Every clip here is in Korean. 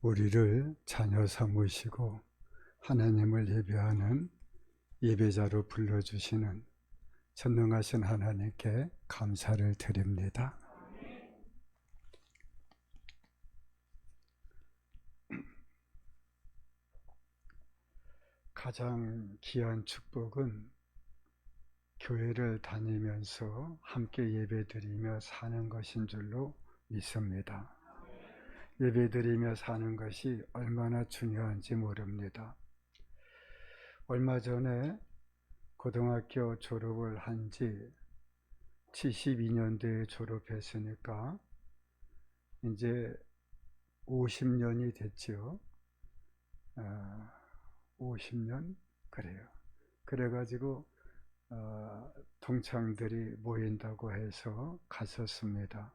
우리를 자녀 삼으시고 하나님을 예배하는 예배자로 불러주시는 전능하신 하나님께 감사를 드립니다. 가장 귀한 축복은 교회를 다니면서 함께 예배드리며 사는 것인 줄로 믿습니다. 예배드리며 사는 것이 얼마나 중요한지 모릅니다. 얼마 전에 고등학교 졸업을 한 지 72년도에 졸업했으니까 이제 50년이 됐죠. 50년? 그래요. 그래가지고 동창들이 모인다고 해서 갔었습니다.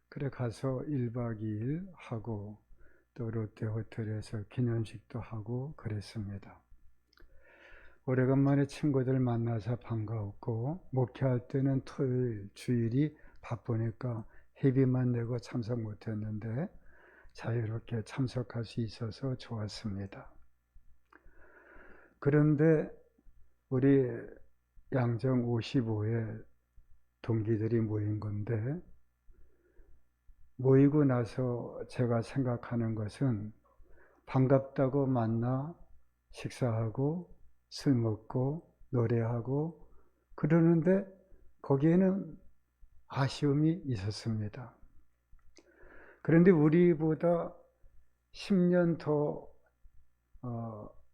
그래 가서 1박 2일 하고 또 롯데 호텔에서 기념식도 하고 그랬습니다. 오래간만에 친구들 만나서 반가웠고, 목회할 때는 토요일, 주일이 바쁘니까 회비만 내고 참석 못했는데 자유롭게 참석할 수 있어서 좋았습니다. 그런데 우리 양정 55에 동기들이 모인 건데, 모이고 나서 제가 생각하는 것은 반갑다고 만나 식사하고 술 먹고 노래하고 그러는데 거기에는 아쉬움이 있었습니다. 그런데 우리보다 10년 더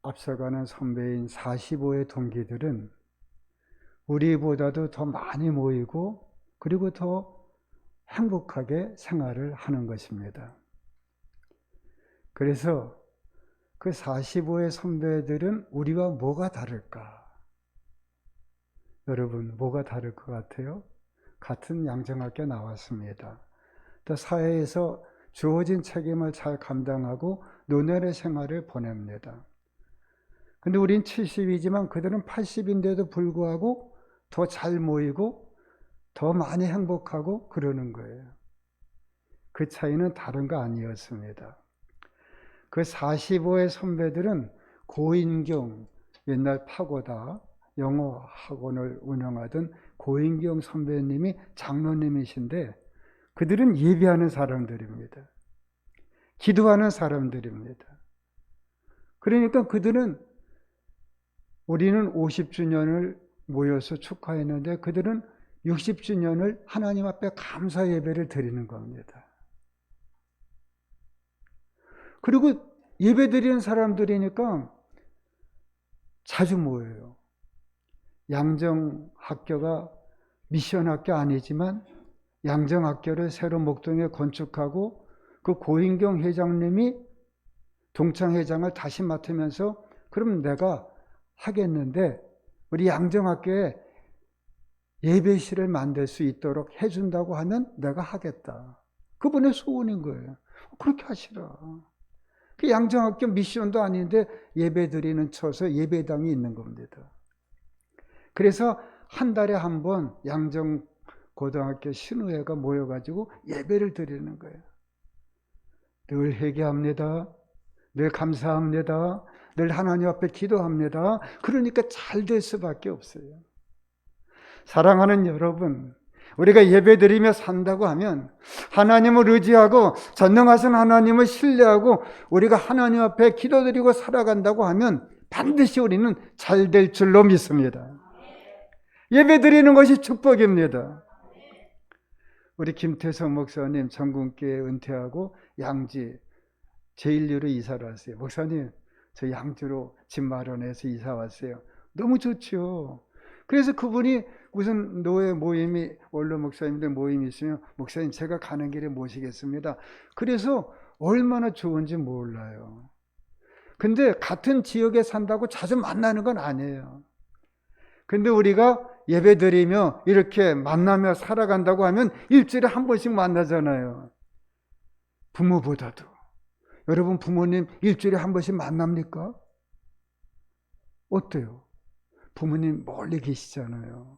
앞서가는 선배인 45의 동기들은 우리보다도 더 많이 모이고 그리고 더 행복하게 생활을 하는 것입니다. 그래서 그 45의 선배들은 우리와 뭐가 다를까? 여러분, 뭐가 다를 것 같아요? 같은 양정학교 나왔습니다. 또 사회에서 주어진 책임을 잘 감당하고 노년의 생활을 보냅니다. 근데 우린 70이지만 그들은 80인데도 불구하고 더 잘 모이고 더 많이 행복하고 그러는 거예요. 그 차이는 다른 거 아니었습니다. 그 45의 선배들은 고인경, 옛날 파고다 영어 학원을 운영하던 고인경 선배님이 장로님이신데 그들은 예배하는 사람들입니다. 기도하는 사람들입니다. 그러니까 그들은 우리는 50주년을 모여서 축하했는데 그들은 60주년을 하나님 앞에 감사 예배를 드리는 겁니다. 그리고 예배 드리는 사람들이니까 자주 모여요. 양정학교가 미션학교 아니지만 양정학교를 새로 목동에 건축하고 그 고인경 회장님이 동창회장을 다시 맡으면서 그럼 내가 하겠는데 우리 양정학교에 예배실을 만들 수 있도록 해준다고 하면 내가 하겠다. 그분의 소원인 거예요. 그렇게 하시라. 그 양정학교 미션도 아닌데 예배드리는 처소 예배당이 있는 겁니다. 그래서 한 달에 한 번 양정고등학교 신우회가 모여가지고 예배를 드리는 거예요. 늘 회개합니다. 늘 감사합니다. 늘 하나님 앞에 기도합니다. 그러니까 잘 될 수밖에 없어요. 사랑하는 여러분, 우리가 예배드리며 산다고 하면 하나님을 의지하고 전능하신 하나님을 신뢰하고 우리가 하나님 앞에 기도드리고 살아간다고 하면 반드시 우리는 잘 될 줄로 믿습니다. 예배드리는 것이 축복입니다. 우리 김태성 목사님 전국교회 은퇴하고 양지 제1유로 이사를 왔어요. 목사님, 저 양주로 집 마련해서 이사 왔어요. 너무 좋죠. 그래서 그분이 무슨 노예 모임이 원로 목사님들 모임이 있으면 목사님 제가 가는 길에 모시겠습니다. 그래서 얼마나 좋은지 몰라요. 근데 같은 지역에 산다고 자주 만나는 건 아니에요. 근데 우리가 예배드리며 이렇게 만나며 살아간다고 하면 일주일에 한 번씩 만나잖아요. 부모보다도. 여러분 부모님 일주일에 한 번씩 만납니까? 어때요? 부모님 멀리 계시잖아요.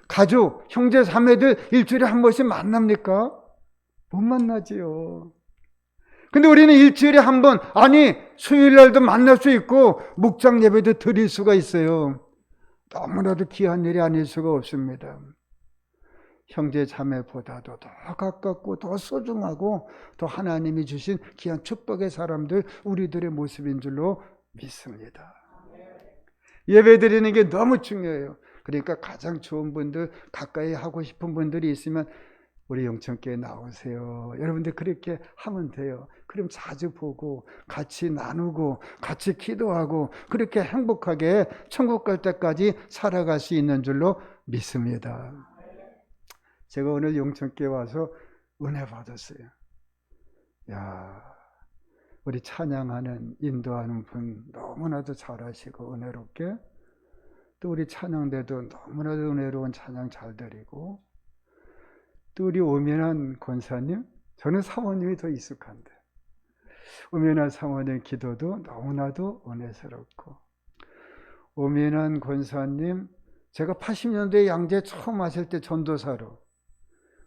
가족, 형제, 자매들 일주일에 한 번씩 만납니까? 못 만나지요. 근데 우리는 일주일에 한 번, 아니 수요일 날도 만날 수 있고 묵상 예배도 드릴 수가 있어요. 너무나도 귀한 일이 아닐 수가 없습니다. 형제 자매보다도 더 가깝고 더 소중하고 더 하나님이 주신 귀한 축복의 사람들, 우리들의 모습인 줄로 믿습니다. 예배 드리는 게 너무 중요해요. 그러니까 가장 좋은 분들, 가까이 하고 싶은 분들이 있으면 우리 영천교회 나오세요. 여러분들 그렇게 하면 돼요. 그럼 자주 보고 같이 나누고 같이 기도하고 그렇게 행복하게 천국 갈 때까지 살아갈 수 있는 줄로 믿습니다. 제가 오늘 영천교회 와서 은혜 받았어요. 야, 우리 찬양하는, 인도하는 분 너무나도 잘하시고 은혜롭게, 또 우리 찬양대도 너무나도 은혜로운 찬양 잘 드리고, 또 우리 오면한 권사님, 저는 사모님이 더 익숙한데 오면한 사모님 기도도 너무나도 은혜스럽고, 오면한 권사님, 제가 80년도에 양재 처음 하실 때 전도사로,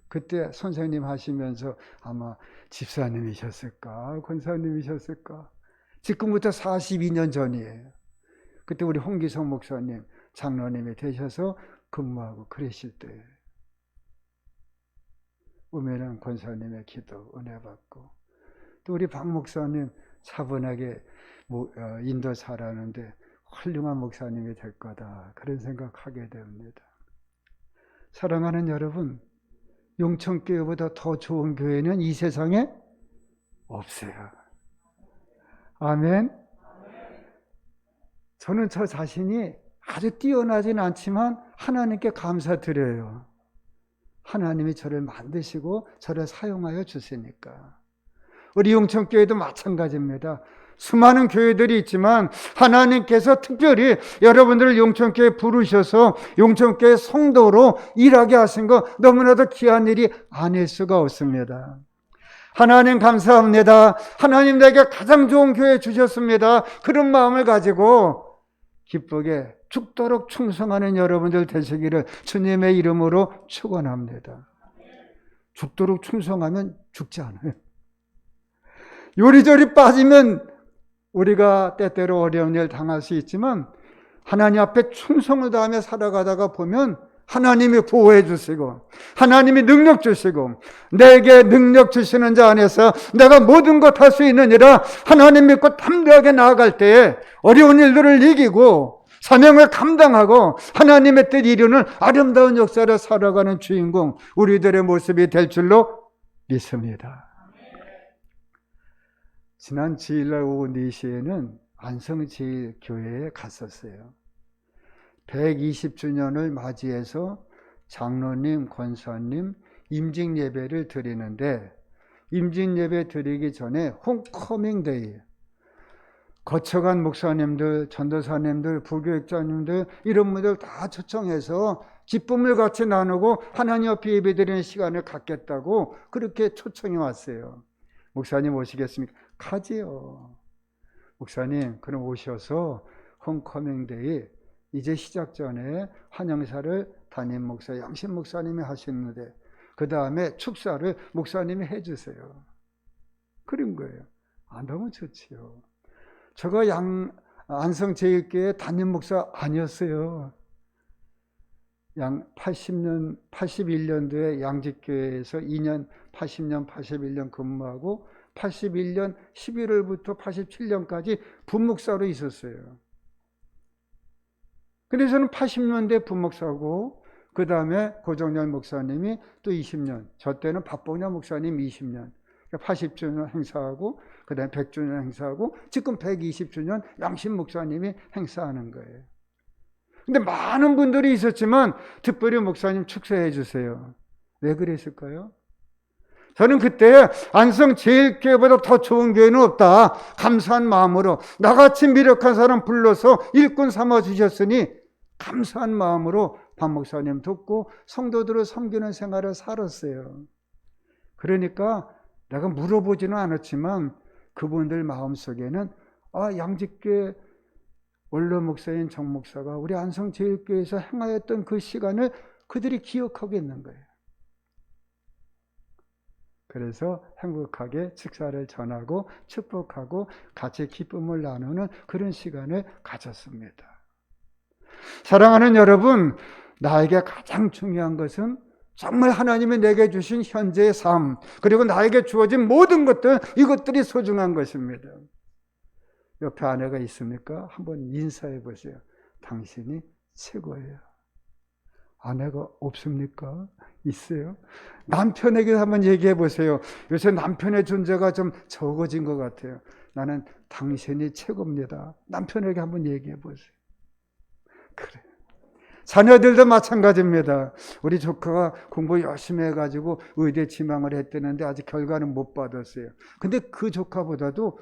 그때 선생님 하시면서 아마 집사님이셨을까 권사님이셨을까, 지금부터 42년 전이에요. 그때 우리 홍기성 목사님 장로님이 되셔서 근무하고 그러실 때 우면한 권사님의 기도 은혜 받고, 또 우리 박 목사님 차분하게 인도사라는데 훌륭한 목사님이 될 거다, 그런 생각하게 됩니다. 사랑하는 여러분, 용천교회보다 더 좋은 교회는 이 세상에 없어요. 아멘. 저는 저 자신이 아주 뛰어나진 않지만 하나님께 감사드려요. 하나님이 저를 만드시고 저를 사용하여 주시니까. 우리 용천교회도 마찬가지입니다. 수많은 교회들이 있지만 하나님께서 특별히 여러분들을 용천교회에 부르셔서 용천교회 성도로 일하게 하신 거 너무나도 귀한 일이 아닐 수가 없습니다. 하나님 감사합니다. 하나님 내게 가장 좋은 교회 주셨습니다. 그런 마음을 가지고 기쁘게 죽도록 충성하는 여러분들 되시기를 주님의 이름으로 축원합니다. 죽도록 충성하면 죽지 않아요. 요리조리 빠지면 우리가 때때로 어려운 일 당할 수 있지만 하나님 앞에 충성을 다하며 살아가다가 보면 하나님이 보호해 주시고 하나님이 능력 주시고, 내게 능력 주시는 자 안에서 내가 모든 것 할 수 있느니라 하나님 믿고 담대하게 나아갈 때에 어려운 일들을 이기고 사명을 감당하고 하나님의 뜻 이루는 아름다운 역사를 살아가는 주인공, 우리들의 모습이 될 줄로 믿습니다. 지난 주일날 오후 4시에는 안성제일교회에 갔었어요. 120주년을 맞이해서 장로님, 권사님 임직예배를 드리는데, 임직예배 드리기 전에 홈커밍 데이, 거쳐간 목사님들, 전도사님들, 부교육자님들 이런 분들 다 초청해서 기쁨을 같이 나누고 하나님 앞에 예배드리는 시간을 갖겠다고 그렇게 초청이 왔어요. 목사님 오시겠습니까? 가지요. 목사님 그럼 오셔서 홈커밍 데이 이제 시작 전에 환영사를 담임 목사 양신 목사님이 하시는데 그 다음에 축사를 목사님이 해주세요. 그런 거예요. 너무 좋지요. 저가 안성제일교회 담임 목사 아니었어요. 81년도에 양직교회에서 2년 80년 81년 근무하고 81년 11월부터 87년까지 부목사로 있었어요. 근데 저는 80년대 부목사고 그 다음에 고정열 목사님이 또 20년, 저 때는 박봉냐 목사님 20년, 80주년 행사하고 그 다음에 100주년 행사하고 지금 120주년 양신 목사님이 행사하는 거예요. 근데 많은 분들이 있었지만 특별히 목사님 축사해 주세요. 왜 그랬을까요? 저는 그때 안성제일교회보다 더 좋은 교회는 없다, 감사한 마음으로 나같이 미력한 사람 불러서 일꾼 삼아주셨으니 감사한 마음으로 박 목사님 돕고 성도들을 섬기는 생활을 살았어요. 그러니까 내가 물어보지는 않았지만 그분들 마음속에는 양직교회 원로 목사인 정 목사가 우리 안성제일교회에서 행하였던 그 시간을 그들이 기억하고 있는 거예요. 그래서 행복하게 축사를 전하고 축복하고 같이 기쁨을 나누는 그런 시간을 가졌습니다. 사랑하는 여러분, 나에게 가장 중요한 것은 정말 하나님이 내게 주신 현재의 삶, 그리고 나에게 주어진 모든 것들, 이것들이 소중한 것입니다. 옆에 아내가 있습니까? 한번 인사해 보세요. 당신이 최고예요. 아내가 없습니까? 있어요? 남편에게 한번 얘기해 보세요. 요새 남편의 존재가 좀 적어진 것 같아요. 나는 당신이 최고입니다. 남편에게 한번 얘기해 보세요. 그래. 자녀들도 마찬가지입니다. 우리 조카가 공부 열심히 해가지고 의대 지망을 했다는데 아직 결과는 못 받았어요. 근데 그 조카보다도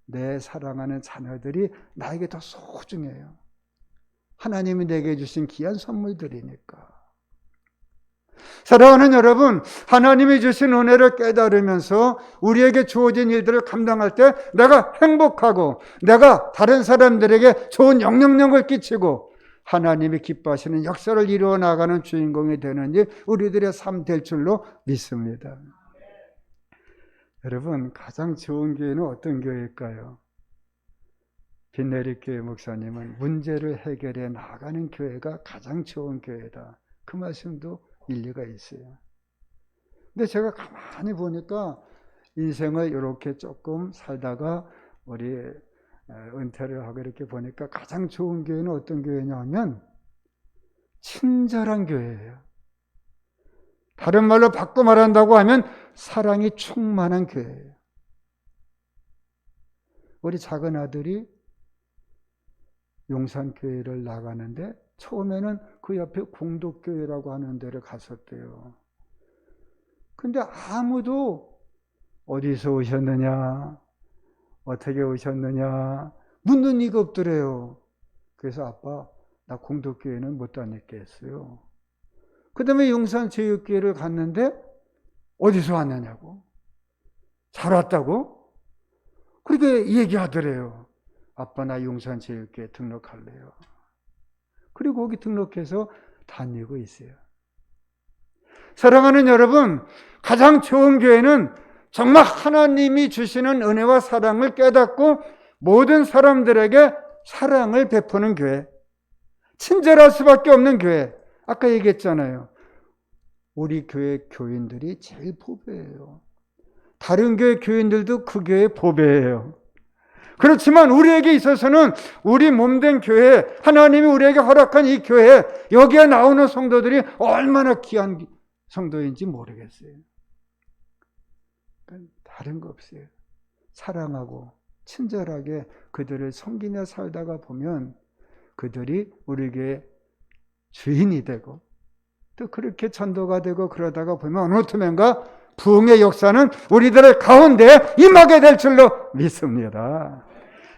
내 사랑하는 자녀들이 나에게 더 소중해요. 하나님이 내게 주신 귀한 선물들이니까. 사랑하는 여러분, 하나님이 주신 은혜를 깨달으면서 우리에게 주어진 일들을 감당할 때 내가 행복하고 내가 다른 사람들에게 좋은 영향력을 끼치고 하나님이 기뻐하시는 역사를 이루어 나가는 주인공이 되는 일, 우리들의 삶 될 줄로 믿습니다. 여러분, 가장 좋은 교회는 어떤 교회일까요? 빈내리 교회 목사님은 문제를 해결해 나가는 교회가 가장 좋은 교회다. 그 말씀도 일리가 있어요. 근데 제가 가만히 보니까 인생을 이렇게 조금 살다가 우리 은퇴를 하고 이렇게 보니까 가장 좋은 교회는 어떤 교회냐 하면 친절한 교회예요. 다른 말로 바꿔 말한다고 하면 사랑이 충만한 교회예요. 우리 작은 아들이 용산교회를 나가는데 처음에는 그 옆에 공덕교회라고 하는 데를 갔었대요. 근데 아무도 어디서 오셨느냐, 어떻게 오셨느냐 묻는 이가 없더래요. 그래서 아빠, 나 공덕교회는 못 다녔겠어요. 그 다음에 용산체육교회를 갔는데 어디서 왔느냐고. 잘 왔다고? 그렇게 얘기하더래요. 아빠, 나 용산체육교회 등록할래요. 그리고 거기 등록해서 다니고 있어요. 사랑하는 여러분, 가장 좋은 교회는 정말 하나님이 주시는 은혜와 사랑을 깨닫고 모든 사람들에게 사랑을 베푸는 교회, 친절할 수밖에 없는 교회. 아까 얘기했잖아요. 우리 교회 교인들이 제일 보배예요. 다른 교회 교인들도 그 교회 보배예요. 그렇지만 우리에게 있어서는 우리 몸된 교회, 하나님이 우리에게 허락한 이 교회, 여기에 나오는 성도들이 얼마나 귀한 성도인지 모르겠어요. 다른 거 없어요. 사랑하고 친절하게 그들을 섬기며 살다가 보면 그들이 우리 교회 주인이 되고 또 그렇게 전도가 되고 그러다가 보면 어느 틈엔가 부흥의 역사는 우리들의 가운데 임하게 될 줄로 믿습니다.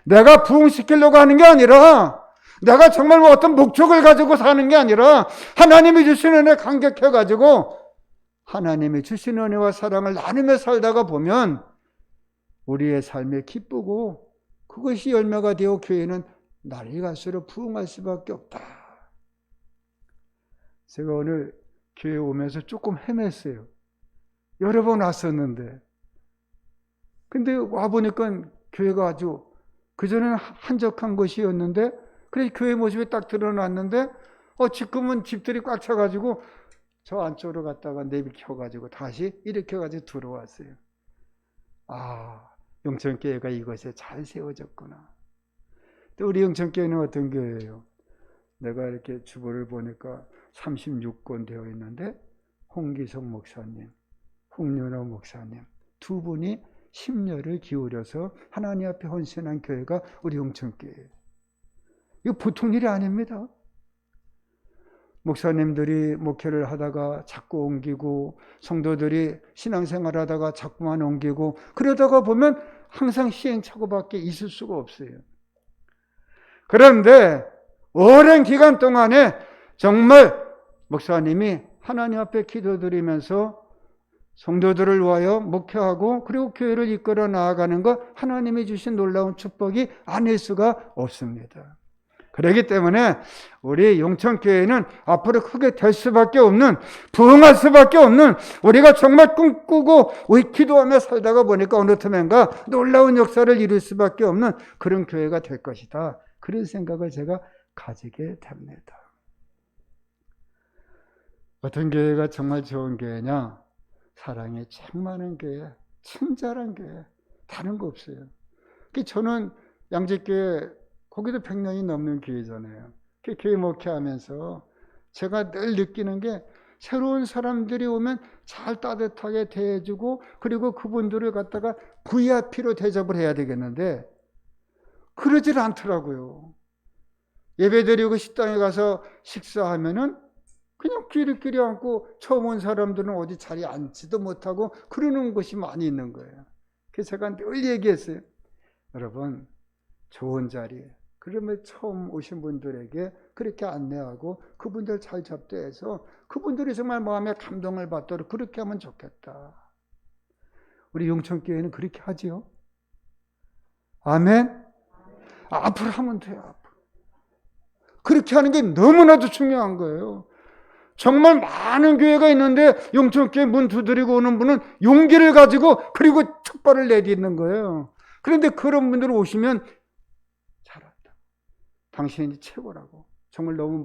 내가 부흥시키려고 하는 게 아니라 내가 정말 어떤 목적을 가지고 사는 게 아니라 하나님이 주신 은혜 감격해가지고 하나님이 주신 은혜와 사랑을 나누며 살다가 보면 우리의 삶에 기쁘고 그것이 열매가 되어 교회는 날이 갈수록 부흥할 수밖에 없다. 제가 오늘 교회 오면서 조금 헤맸어요. 여러 번 왔었는데. 근데 와보니까 교회가 아주 그전에는 한적한 곳이었는데 그래서 교회 모습이 딱 드러났는데 지금은 집들이 꽉 차가지고 저 안쪽으로 갔다가 내비켜가지고 다시 일으켜가지고 들어왔어요. 아, 영천교회가 이곳에 잘 세워졌구나. 또 우리 영천교회는 어떤 교회예요? 내가 이렇게 주보를 보니까 36권 되어 있는데 홍기성 목사님, 홍윤호 목사님 두 분이 심려를 기울여서 하나님 앞에 헌신한 교회가 우리 영천교회예요. 이거 보통 일이 아닙니다. 목사님들이 목회를 하다가 자꾸 옮기고 성도들이 신앙생활 하다가 자꾸만 옮기고 그러다가 보면 항상 시행착오밖에 있을 수가 없어요. 그런데 오랜 기간 동안에 정말 목사님이 하나님 앞에 기도드리면서 성도들을 위하여 목회하고 그리고 교회를 이끌어 나아가는 것 하나님이 주신 놀라운 축복이 아닐 수가 없습니다. 그렇기 때문에 우리 용천교회는 앞으로 크게 될 수밖에 없는, 부흥할 수밖에 없는, 우리가 정말 꿈꾸고 우리 기도하며 살다가 보니까 어느 틈엔가 놀라운 역사를 이룰 수밖에 없는 그런 교회가 될 것이다. 그런 생각을 제가 가지게 됩니다. 어떤 교회가 정말 좋은 교회냐? 사랑이 충만한 교회, 친절한 교회, 다른 거 없어요. 저는 양재교회, 거기도 100년이 넘는 교회잖아요. 교회 목회하면서 제가 늘 느끼는 게, 새로운 사람들이 오면 잘 따뜻하게 대해주고, 그리고 그분들을 갖다가 VIP로 대접을 해야 되겠는데 그러질 않더라고요. 예배드리고 식당에 가서 식사하면은 그냥 끼리끼리 앉고, 처음 온 사람들은 어디 자리에 앉지도 못하고 그러는 곳이 많이 있는 거예요. 그래서 제가 늘 얘기했어요. 여러분, 좋은 자리에, 그러면 처음 오신 분들에게 그렇게 안내하고 그분들 잘 접대해서 그분들이 정말 마음에 감동을 받도록 그렇게 하면 좋겠다. 우리 용천교회는 그렇게 하지요. 아멘. 앞으로 하면 돼요. 앞으로. 그렇게 하는 게 너무나도 중요한 거예요. 정말 많은 교회가 있는데 용천교회 문 두드리고 오는 분은 용기를 가지고, 그리고 촉발을 내딛는 거예요. 그런데 그런 분들 오시면, 잘한다, 당신이 최고라고, 정말 너무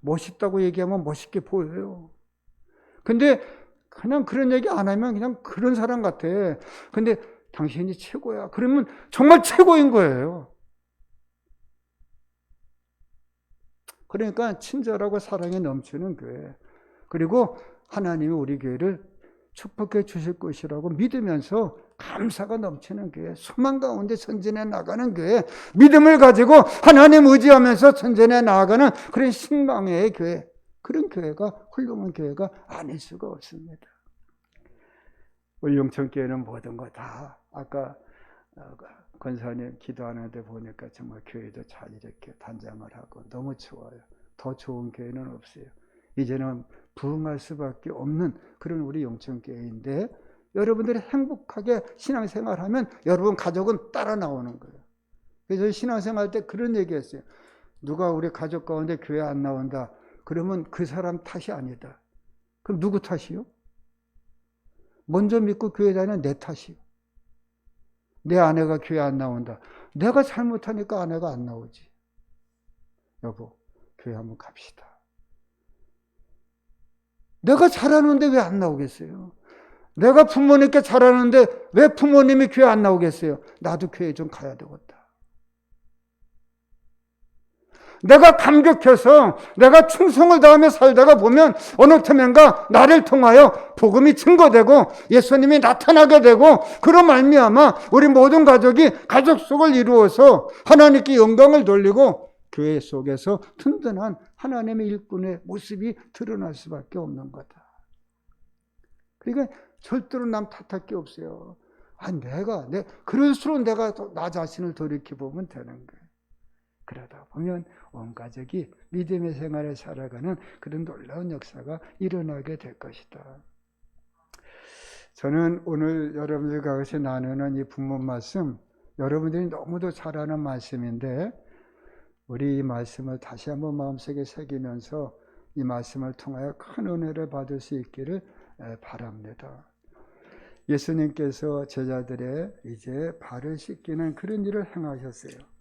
멋있다고 얘기하면 멋있게 보여요. 근데 그냥 그런 얘기 안 하면 그냥 그런 사람 같아. 근데 당신이 최고야, 그러면 정말 최고인 거예요. 그러니까 친절하고 사랑에 넘치는 교회, 그리고 하나님이 우리 교회를 축복해 주실 것이라고 믿으면서 감사가 넘치는 교회, 소망 가운데 전진해 나가는 교회, 믿음을 가지고 하나님 의지하면서 전진해 나가는 그런 신망의 교회, 그런 교회가 훌륭한 교회가 아닐 수가 없습니다. 우리 용천교회는 모든 거 다, 아까 권사님 기도하는데 보니까 정말 교회도 잘 이렇게 단장을 하고 너무 좋아요. 더 좋은 교회는 없어요. 이제는 부흥할 수밖에 없는 그런 우리 용천교회인데, 여러분들이 행복하게 신앙생활하면 여러분 가족은 따라 나오는 거예요. 그래서 신앙생활 때 그런 얘기했어요. 누가 우리 가족 가운데 교회 안 나온다, 그러면 그 사람 탓이 아니다. 그럼 누구 탓이요? 먼저 믿고 교회 다니는 내 탓이요. 내 아내가 교회 안 나온다, 내가 잘못하니까 아내가 안 나오지. 여보, 교회 한번 갑시다. 내가 잘하는데 왜 안 나오겠어요? 내가 부모님께 잘하는데 왜 부모님이 교회 안 나오겠어요? 나도 교회 좀 가야 되겠다. 내가 감격해서 내가 충성을 다하며 살다가 보면 어느 틈엔가 나를 통하여 복음이 증거되고 예수님이 나타나게 되고, 그런 말미암아 우리 모든 가족이 가족 속을 이루어서 하나님께 영광을 돌리고 교회 속에서 든든한 하나님의 일꾼의 모습이 드러날 수밖에 없는 거다. 그러니까 절대로 남 탓할 게 없어요. 그럴수록 내가 나 자신을 돌이켜보면 되는 거예요. 그러다 보면 온 가족이 믿음의 생활을 살아가는 그런 놀라운 역사가 일어나게 될 것이다. 저는 오늘 여러분들과 같이 나누는 이 본문 말씀, 여러분들이 너무도 잘 아는 말씀인데, 우리 이 말씀을 다시 한번 마음속에 새기면서 이 말씀을 통하여 큰 은혜를 받을 수 있기를 바랍니다. 예수님께서 제자들의 이제 발을 씻기는 그런 일을 행하셨어요.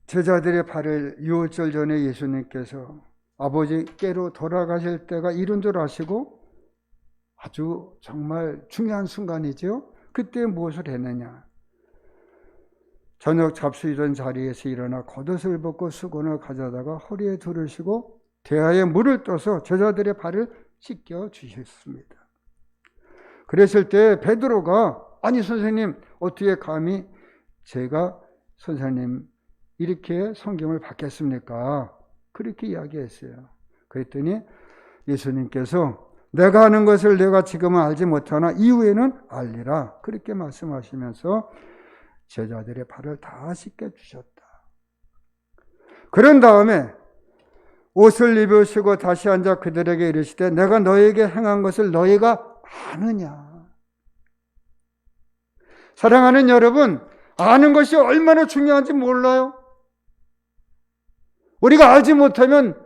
제자들의 발을 유월절 전에 예수님께서 아버지께로 돌아가실 때가 이른 줄 아시고, 아주 정말 중요한 순간이죠. 그때 무엇을 했느냐? 저녁 잡수이던 자리에서 일어나 겉옷을 벗고 수건을 가져다가 허리에 두르시고 대야에 물을 떠서 제자들의 발을 씻겨 주셨습니다. 그랬을 때 베드로가, 아니 선생님, 어떻게 감히 제가 선생님 이렇게 성경을 받겠습니까? 그렇게 이야기했어요. 그랬더니 예수님께서 내가 하는 것을 내가 지금은 알지 못하나 이후에는 알리라, 그렇게 말씀하시면서 제자들의 발을 다 씻겨주셨다. 그런 다음에 옷을 입으시고 다시 앉아 그들에게 이르시되 내가 너에게 행한 것을 너희가 아느냐. 사랑하는 여러분, 아는 것이 얼마나 중요한지 몰라요? 우리가 알지 못하면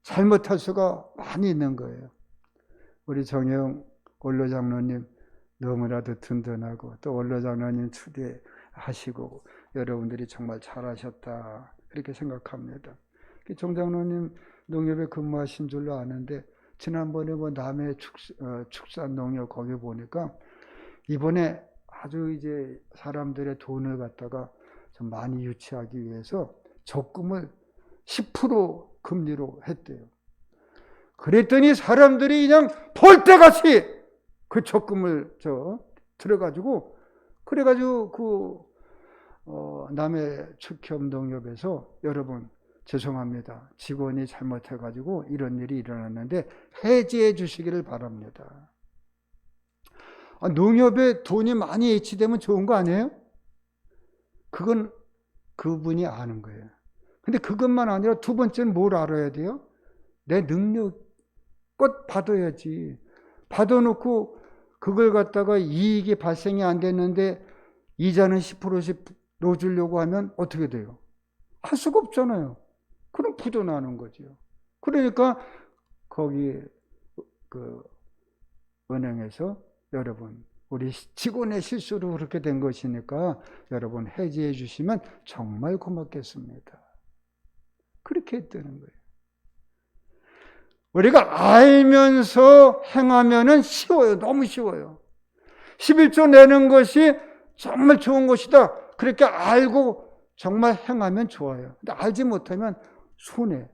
잘못할 수가 많이 있는 거예요. 우리 정혜영 원로장로님 너무나도 든든하고 또 원로장로님 추대하시고 여러분들이 정말 잘하셨다 그렇게 생각합니다. 정장로님 농협에 근무하신 줄로 아는데 지난번에 뭐 남해 축산 농협 거기 보니까 이번에 아주 이제 사람들의 돈을 갖다가 좀 많이 유치하기 위해서 적금을 10% 금리로 했대요. 그랬더니 사람들이 그냥 돌대같이 그 적금을 들어가지고 그래가지고 남해 축협농협에서 여러분 죄송합니다. 직원이 잘못해가지고 이런 일이 일어났는데 해지해 주시기를 바랍니다. 농협에 돈이 많이 예치되면 좋은 거 아니에요? 그건 그분이 아는 거예요. 근데 그것만 아니라 두 번째는 뭘 알아야 돼요? 내 능력껏 받아야지. 받아놓고 그걸 갖다가 이익이 발생이 안 됐는데 이자는 10%씩 넣어주려고 하면 어떻게 돼요? 할 수가 없잖아요. 그럼 부도나는 거죠. 그러니까 거기 그 은행에서 여러분 우리 직원의 실수로 그렇게 된 것이니까 여러분 해지해 주시면 정말 고맙겠습니다. 그렇게 했다는 거예요. 우리가 알면서 행하면은 쉬워요. 너무 쉬워요. 11조 내는 것이 정말 좋은 것이다. 그렇게 알고 정말 행하면 좋아요. 근데 알지 못하면 손해.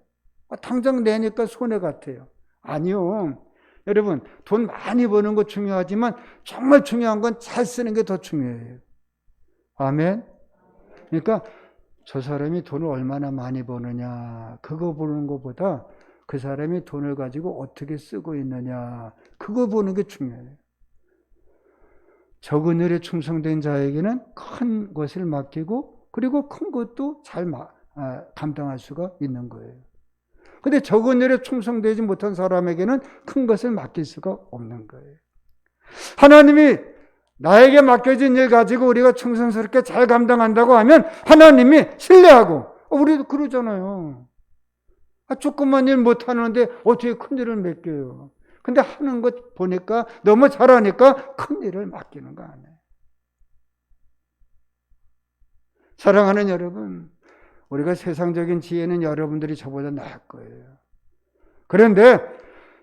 당장 내니까 손해 같아요. 아니요. 여러분 돈 많이 버는 거 중요하지만 정말 중요한 건 잘 쓰는 게 더 중요해요. 아멘. 그러니까 저 사람이 돈을 얼마나 많이 버느냐 그거 보는 것보다 그 사람이 돈을 가지고 어떻게 쓰고 있느냐 그거 보는 게 중요해요. 적은 일에 충성된 자에게는 큰 것을 맡기고 그리고 큰 것도 잘 감당할 수가 있는 거예요. 근데 적은 일에 충성되지 못한 사람에게는 큰 것을 맡길 수가 없는 거예요. 하나님이 나에게 맡겨진 일 가지고 우리가 충성스럽게 잘 감당한다고 하면 하나님이 신뢰하고 우리도 그러잖아요. 조그만 일 못하는데 어떻게 큰 일을 맡겨요. 근데 하는 것 보니까 너무 잘하니까 큰 일을 맡기는 거 아니에요. 사랑하는 여러분, 우리가 세상적인 지혜는 여러분들이 저보다 나을 거예요. 그런데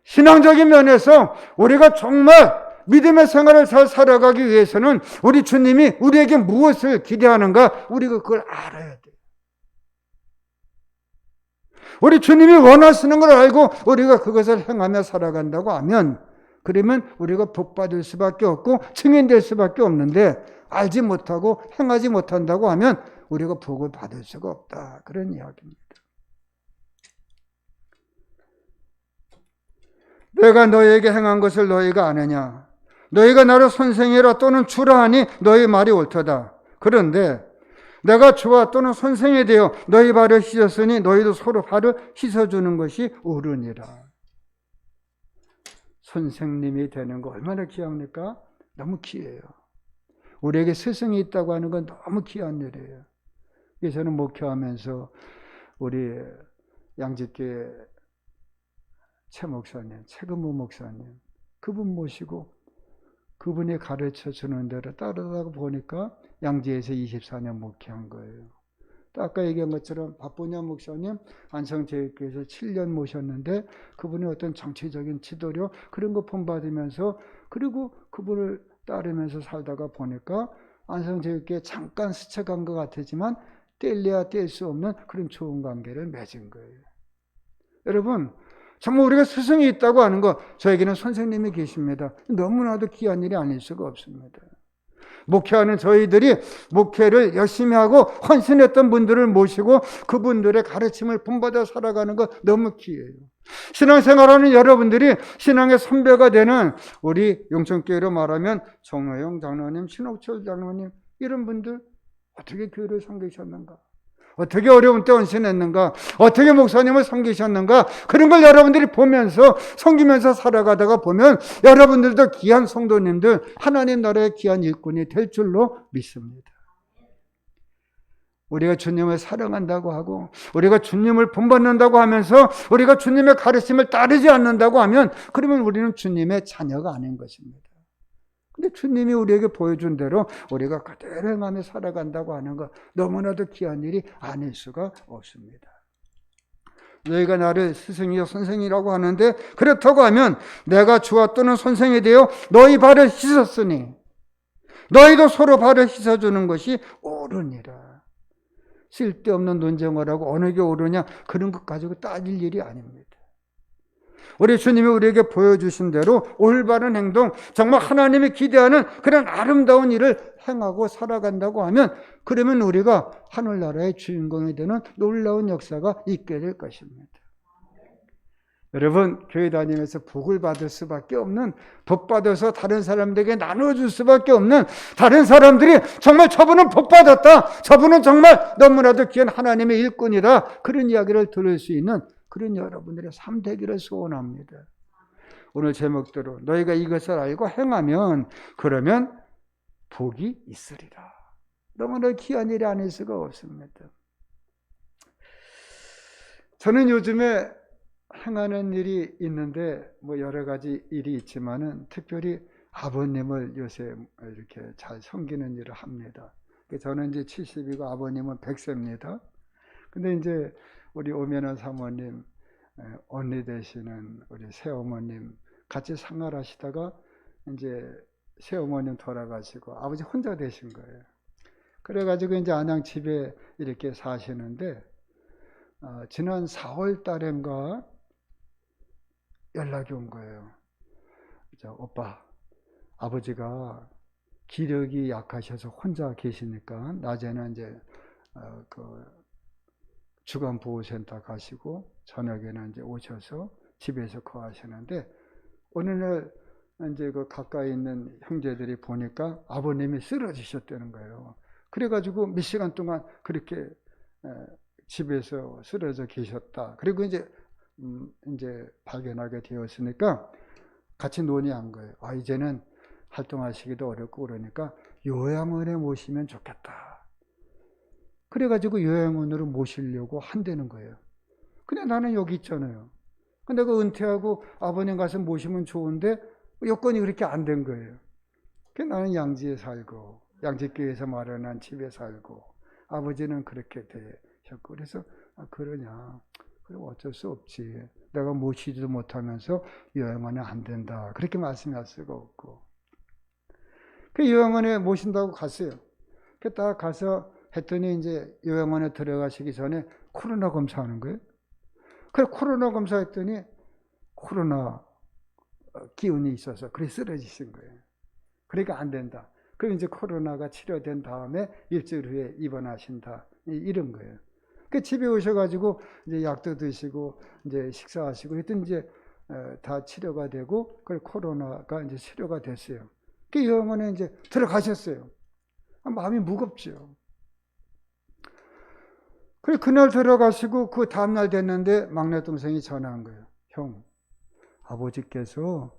신앙적인 면에서 우리가 정말 믿음의 생활을 잘 살아가기 위해서는 우리 주님이 우리에게 무엇을 기대하는가 우리가 그걸 알아야 돼요. 우리 주님이 원하시는 걸 알고 우리가 그것을 행하며 살아간다고 하면 그러면 우리가 복받을 수밖에 없고 증인될 수밖에 없는데 알지 못하고 행하지 못한다고 하면 우리가 복을 받을 수가 없다. 그런 이야기입니다. 내가 너희에게 행한 것을 너희가 아느냐? 너희가 나를 선생이라 또는 주라 하니 너희 말이 옳도다. 그런데 내가 주와 또는 선생이 되어 너희 발을 씻었으니 너희도 서로 발을 씻어주는 것이 옳으니라. 선생님이 되는 거 얼마나 귀합니까? 너무 귀해요. 우리에게 스승이 있다고 하는 건 너무 귀한 일이에요. 그래서 저는 목회하면서 우리 양직교회 최 목사님, 최근무 목사님 그분 모시고 그분이 가르쳐 주는 대로 따르다가 보니까 양지에서 24년 목회한 거예요. 또 아까 얘기한 것처럼 박보냐 목사님 안성제일교회에서 7년 모셨는데 그분의 어떤 정치적인 지도력 그런 거 본받으면서 그리고 그분을 따르면서 살다가 보니까 안성제일교회 잠깐 스쳐간 것 같았지만 뗄래야 뗄 수 없는 그런 좋은 관계를 맺은 거예요. 여러분 정말 우리가 스승이 있다고 하는 거 저에게는 선생님이 계십니다. 너무나도 귀한 일이 아닐 수가 없습니다. 목회하는 저희들이 목회를 열심히 하고 헌신했던 분들을 모시고 그분들의 가르침을 본받아 살아가는 거 너무 귀해요. 신앙생활하는 여러분들이 신앙의 선배가 되는 우리 용천교회로 말하면 정호영 장로님, 신옥철 장로님 이런 분들 어떻게 교회를 섬기셨는가? 어떻게 어려운 때 헌신했는가? 어떻게 목사님을 섬기셨는가? 그런 걸 여러분들이 보면서 섬기면서 살아가다가 보면 여러분들도 귀한 성도님들 하나님 나라의 귀한 일꾼이 될 줄로 믿습니다. 우리가 주님을 사랑한다고 하고 우리가 주님을 본받는다고 하면서 우리가 주님의 가르침을 따르지 않는다고 하면 그러면 우리는 주님의 자녀가 아닌 것입니다. 근데 주님이 우리에게 보여준 대로 우리가 그대로 행하며 살아간다고 하는 것 너무나도 귀한 일이 아닐 수가 없습니다. 너희가 나를 스승이요 선생이라고 하는데 그렇다고 하면 내가 주와 또는 선생이 되어 너희 발을 씻었으니 너희도 서로 발을 씻어주는 것이 옳으니라. 쓸데없는 논쟁을 하고 어느 게 옳으냐 그런 것 가지고 따질 일이 아닙니다. 우리 주님이 우리에게 보여주신 대로 올바른 행동, 정말 하나님이 기대하는 그런 아름다운 일을 행하고 살아간다고 하면 그러면 우리가 하늘나라의 주인공이 되는 놀라운 역사가 있게 될 것입니다. 여러분, 교회 다니면서 복을 받을 수밖에 없는, 복 받아서 다른 사람들에게 나눠줄 수밖에 없는, 다른 사람들이 정말 저분은 복 받았다, 저분은 정말 너무나도 귀한 하나님의 일꾼이다, 그런 이야기를 들을 수 있는 그런 여러분들의 삶 되기를 소원합니다. 오늘 제목대로 너희가 이것을 알고 행하면 그러면 복이 있으리라. 너무나 귀한 일이 아닐 수가 없습니다. 저는 요즘에 행하는 일이 있는데 뭐 여러 가지 일이 있지만은 특별히 아버님을 요새 이렇게 잘 섬기는 일을 합니다. 저는 이제 70이고 아버님은 100세입니다. 근데 이제 우리 오면한 사모님, 언니 되시는 우리 새어머님 같이 생활하시다가 이제 새어머님 돌아가시고 아버지 혼자 되신 거예요. 그래가지고 이제 안양 집에 이렇게 사시는데 지난 4월 달인가 연락이 온 거예요. 오빠, 아버지가 기력이 약하셔서 혼자 계시니까 낮에는 이제 주간보호센터 가시고 저녁에는 이제 오셔서 집에서 거하시는데 어느 날 이제 그 가까이 있는 형제들이 보니까 아버님이 쓰러지셨다는 거예요. 그래가지고 몇 시간 동안 그렇게 집에서 쓰러져 계셨다. 그리고 이제 발견하게 되었으니까 같이 논의한 거예요. 이제는 활동하시기도 어렵고 그러니까 요양원에 모시면 좋겠다. 그래가지고 요양원으로 모시려고 한다는 거예요. 근데 나는 여기 있잖아요. 근데 그 은퇴하고 아버님 가서 모시면 좋은데 여건이 그렇게 안 된 거예요. 그래서 나는 양지에 살고 양지교회에서 마련한 집에 살고 아버지는 그렇게 되셨고 그래서 그러냐. 그럼 어쩔 수 없지. 내가 모시지도 못하면서 요양원에 안 된다. 그렇게 말씀할 수가 없고. 그 요양원에 모신다고 갔어요. 그 딱 가서 했더니 이제 요양원에 들어가시기 전에 코로나 검사하는 거예요. 그래 코로나 검사했더니 코로나 기운이 있어서 그래 쓰러지신 거예요. 그러니까 안 된다. 그럼 이제 코로나가 치료된 다음에 일주일 후에 입원하신다. 이런 거예요. 그 집에 오셔가지고 이제 약도 드시고 이제 식사하시고 했더니 이제 다 치료가 되고 그 코로나가 이제 치료가 됐어요. 그 요양원에 이제 들어가셨어요. 마음이 무겁죠. 그래 그날 들어가시고 그 다음날 됐는데 막내 동생이 전화한 거예요. 형, 아버지께서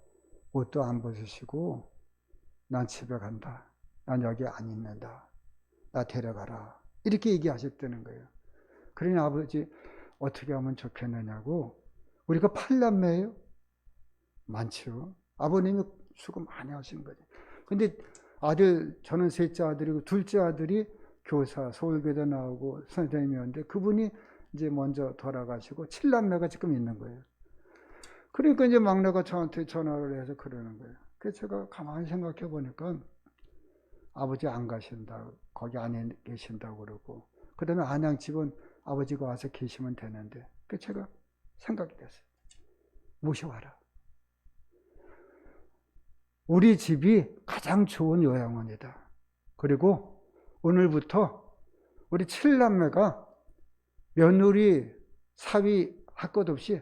옷도 안 벗으시고 난 집에 간다. 난 여기 안 있는다. 나 데려가라. 이렇게 얘기하셨다는 거예요. 그러니 아버지 어떻게 하면 좋겠느냐고. 우리가 8남매예요. 많죠. 아버님이 수고 많이 하신 거죠. 근데 아들, 저는 셋째 아들이고 둘째 아들이 교사, 서울교대 나오고 선생님이었는데 그분이 이제 먼저 돌아가시고 7남매가 지금 있는 거예요. 그러니까 이제 막내가 저한테 전화를 해서 그러는 거예요. 그래서 제가 가만히 생각해 보니까 아버지 안 가신다. 거기 안에 계신다고 그러고. 그 다음에 안양집은 아버지가 와서 계시면 되는데. 그래서 제가 생각이 됐어요. 모셔와라. 우리 집이 가장 좋은 요양원이다. 그리고 오늘부터 우리 7남매가 며느리, 사위 할 것 없이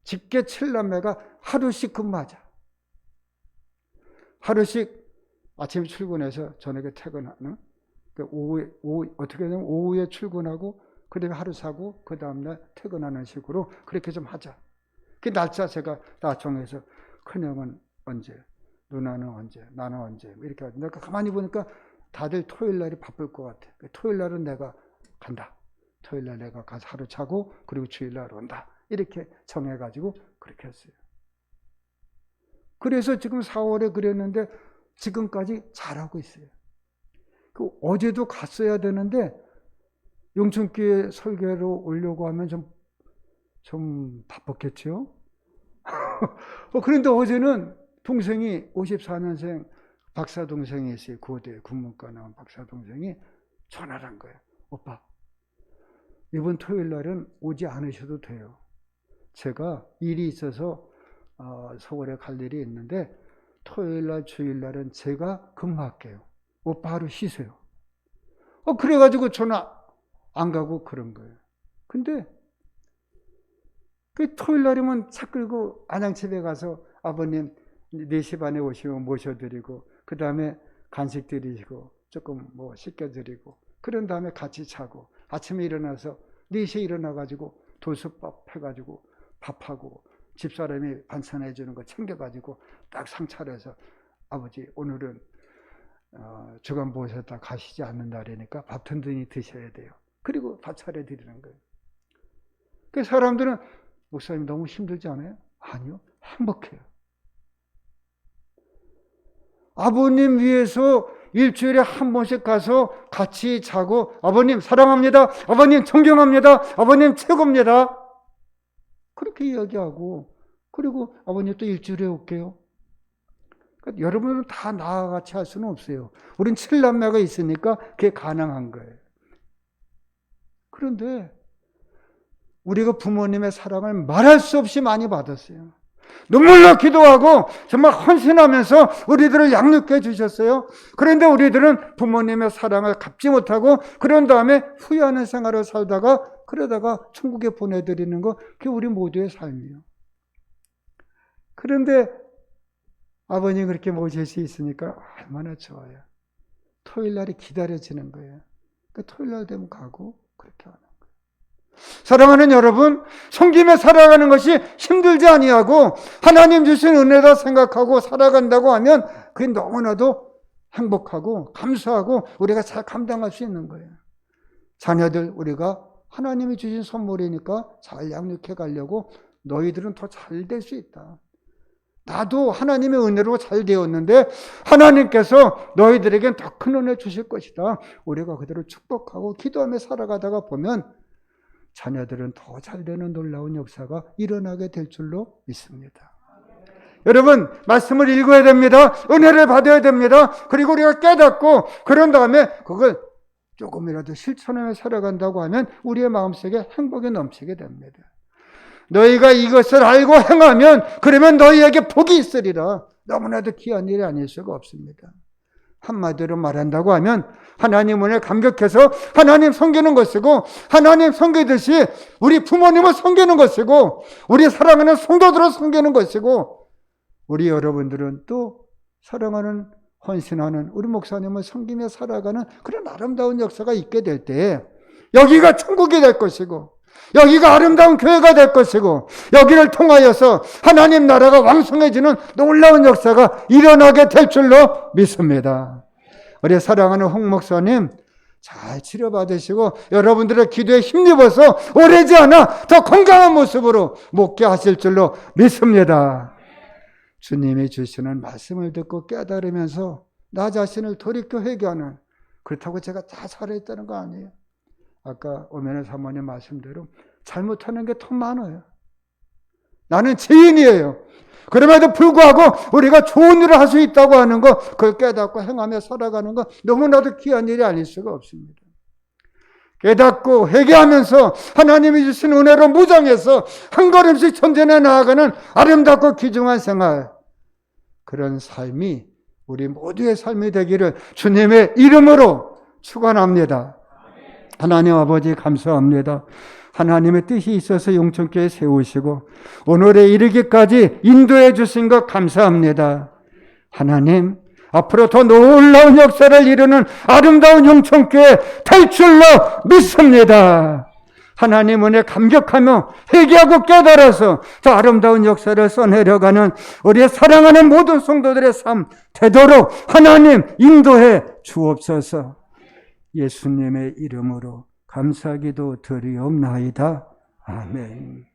직계 7남매가 하루씩 근무하자. 하루씩 아침에 출근해서 저녁에 퇴근하는, 어떻게 되냐면 오후에 출근하고 그 다음에 하루 자고 그 다음날 퇴근하는 식으로 그렇게 좀 하자. 그 날짜 제가 다 정해서 큰형은 언제, 누나는 언제, 나는 언제 이렇게 하죠. 내가 가만히 보니까 다들 토요일 날이 바쁠 것 같아. 토요일 날은 내가 간다. 토요일날 내가 가서 하루 자고 그리고 주일날 온다. 이렇게 정해가지고 그렇게 했어요. 그래서 지금 4월에 그랬는데 지금까지 잘하고 있어요. 어제도 갔어야 되는데 용천교회 설교로 오려고 하면 좀 바빴겠죠? 그런데 어제는 동생이 54년생 박사 동생이 있어요. 고대 국문과 나온 박사 동생이 전화를 한 거예요. 오빠, 이번 토요일 날은 오지 않으셔도 돼요. 제가 일이 있어서 서울에 갈 일이 있는데 토요일 날, 주일 날은 제가 근무할게요. 오빠 하루 쉬세요. 그래가지고 전화 안 가고 그런 거예요. 근데 그 토요일 날이면 차 끌고 안양집에 가서 아버님 4시 반에 오시면 모셔드리고 그 다음에 간식 드리시고 조금 뭐 씻겨드리고 그런 다음에 같이 자고 아침에 일어나서 4시에 일어나가지고 도수밥 해가지고 밥하고 집사람이 반찬해 주는 거 챙겨가지고 딱 상 차려서 아버지 오늘은 주간 보셨다 가시지 않는 날이니까 밥 든든히 드셔야 돼요. 그리고 밥 차려 드리는 거예요. 그 사람들은 목사님 너무 힘들지 않아요? 아니요, 행복해요. 아버님 위해서 일주일에 한 번씩 가서 같이 자고 아버님 사랑합니다. 아버님 존경합니다. 아버님 최고입니다. 그렇게 이야기하고 그리고 아버님 또 일주일에 올게요. 그러니까 여러분은 다 나와 같이 할 수는 없어요. 우린 7남매가 있으니까 그게 가능한 거예요. 그런데 우리가 부모님의 사랑을 말할 수 없이 많이 받았어요. 눈물로 기도하고 정말 헌신하면서 우리들을 양육해 주셨어요. 그런데 우리들은 부모님의 사랑을 갚지 못하고 그런 다음에 후회하는 생활을 살다가 그러다가 천국에 보내드리는 거 그게 우리 모두의 삶이에요. 그런데 아버님 그렇게 모실 수 있으니까 얼마나 좋아요. 토요일 날이 기다려지는 거예요. 그러니까 토요일 날 되면 가고 그렇게 하는 거예요. 사랑하는 여러분, 섬기며 살아가는 것이 힘들지 아니하고 하나님 주신 은혜다 생각하고 살아간다고 하면 그게 너무나도 행복하고 감사하고 우리가 잘 감당할 수 있는 거예요. 자녀들 우리가 하나님이 주신 선물이니까 잘 양육해 가려고 너희들은 더 잘 될 수 있다. 나도 하나님의 은혜로 잘 되었는데 하나님께서 너희들에겐 더 큰 은혜 주실 것이다. 우리가 그대로 축복하고 기도하며 살아가다가 보면 자녀들은 더 잘 되는 놀라운 역사가 일어나게 될 줄로 믿습니다. 여러분, 말씀을 읽어야 됩니다. 은혜를 받아야 됩니다. 그리고 우리가 깨닫고 그런 다음에 그걸 조금이라도 실천하며 살아간다고 하면 우리의 마음속에 행복이 넘치게 됩니다. 너희가 이것을 알고 행하면 그러면 너희에게 복이 있으리라. 너무나도 귀한 일이 아닐 수가 없습니다. 한마디로 말한다고 하면 하나님 은혜 감격해서 하나님 섬기는 것이고 하나님 섬기듯이 우리 부모님을 섬기는 것이고 우리 사랑하는 성도들을 섬기는 것이고 우리 여러분들은 또 사랑하는 헌신하는 우리 목사님을 섬기며 살아가는 그런 아름다운 역사가 있게 될 때 여기가 천국이 될 것이고 여기가 아름다운 교회가 될 것이고 여기를 통하여서 하나님 나라가 왕성해지는 놀라운 역사가 일어나게 될 줄로 믿습니다. 우리 사랑하는 홍 목사님 잘 치료받으시고 여러분들의 기도에 힘입어서 오래지 않아 더 건강한 모습으로 목회하실 줄로 믿습니다. 주님이 주시는 말씀을 듣고 깨달으면서 나 자신을 돌이켜 회개하는, 그렇다고 제가 다 잘했다는 거 아니에요. 아까 오면의 사모님 말씀대로 잘못하는 게 더 많아요. 나는 죄인이에요. 그럼에도 불구하고 우리가 좋은 일을 할 수 있다고 하는 거, 그걸 깨닫고 행하며 살아가는 거 너무나도 귀한 일이 아닐 수가 없습니다. 깨닫고 회개하면서 하나님이 주신 은혜로 무장해서 한 걸음씩 전전해 나아가는 아름답고 귀중한 생활, 그런 삶이 우리 모두의 삶이 되기를 주님의 이름으로 축원합니다. 하나님 아버지 감사합니다. 하나님의 뜻이 있어서 용천교회 세우시고 오늘에 이르기까지 인도해 주신 것 감사합니다. 하나님, 앞으로 더 놀라운 역사를 이루는 아름다운 용천교회 될 줄로 믿습니다. 하나님 은혜 감격하며 회개하고 깨달아서 더 아름다운 역사를 써내려가는 우리의 사랑하는 모든 성도들의 삶 되도록 하나님 인도해 주옵소서. 예수님의 이름으로 감사기도 드리옵나이다. 아멘.